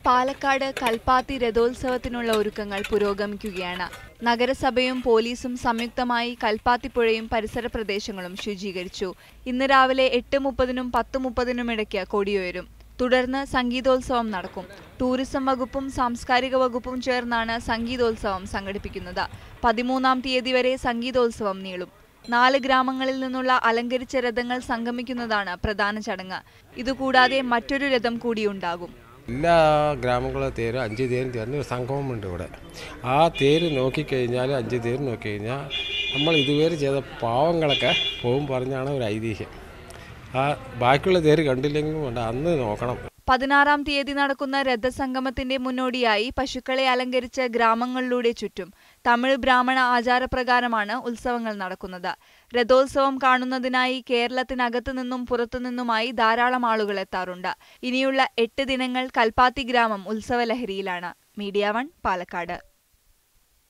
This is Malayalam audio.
പാലക്കാട് കൽപ്പാത്തി രഥോത്സവത്തിനുള്ള ഒരുക്കങ്ങൾ പുരോഗമിക്കുകയാണ്. നഗരസഭയും പോലീസും സംയുക്തമായി കൽപ്പാത്തിപ്പുഴയും പരിസര പ്രദേശങ്ങളും ശുചീകരിച്ചു. ഇന്ന് രാവിലെ 8:30-നും 10:30-നും ഇടയ്ക്ക് കൊടിയുയരും. തുടർന്ന് സംഗീതോത്സവം നടക്കും. ടൂറിസം വകുപ്പും സാംസ്കാരിക വകുപ്പും ചേർന്നാണ് സംഗീതോത്സവം സംഘടിപ്പിക്കുന്നത്. 13-ാം തീയതി വരെ സംഗീതോത്സവം നീളും. 4 ഗ്രാമങ്ങളിൽ നിന്നുള്ള അലങ്കരിച്ച രഥങ്ങൾ സംഗമിക്കുന്നതാണ് പ്രധാന ചടങ്ങ്. ഇതുകൂടാതെ മറ്റൊരു രഥം കൂടിയുണ്ടാകും. എല്ലാ ഗ്രാമങ്ങളിലെ തേര് 5 തേരും ചേർന്ന് ഒരു സംഗമമുണ്ട് ഇവിടെ. ആ തേര് നോക്കിക്കഴിഞ്ഞാൽ 5 തേര് നോക്കിക്കഴിഞ്ഞാൽ നമ്മൾ ഇതുവരെ ചെയ്ത പാവങ്ങളൊക്കെ പോകും പറഞ്ഞാണ് ഒരു ഐതിഹ്യം. ആ ബാക്കിയുള്ള തേര് കണ്ടില്ലെങ്കിലും വേണ്ട, അന്ന് നോക്കണം. 16-ാം തീയതി നടക്കുന്ന രഥസംഗമത്തിന്റെ മുന്നോടിയായി പശുക്കളെ അലങ്കരിച്ച് ഗ്രാമങ്ങളിലൂടെ ചുറ്റും. തമിഴ് ബ്രാഹ്മണ ആചാരപ്രകാരമാണ് ഉത്സവങ്ങൾ നടക്കുന്നത്. രഥോത്സവം കാണുന്നതിനായി കേരളത്തിനകത്തു നിന്നും പുറത്തുനിന്നുമായി ധാരാളം ആളുകൾ എത്താറുണ്ട്. ഇനിയുള്ള 8 ദിനങ്ങൾ കൽപ്പാത്തി ഗ്രാമം ഉത്സവലഹരിയിലാണ്. മീഡിയ 1 പാലക്കാട്.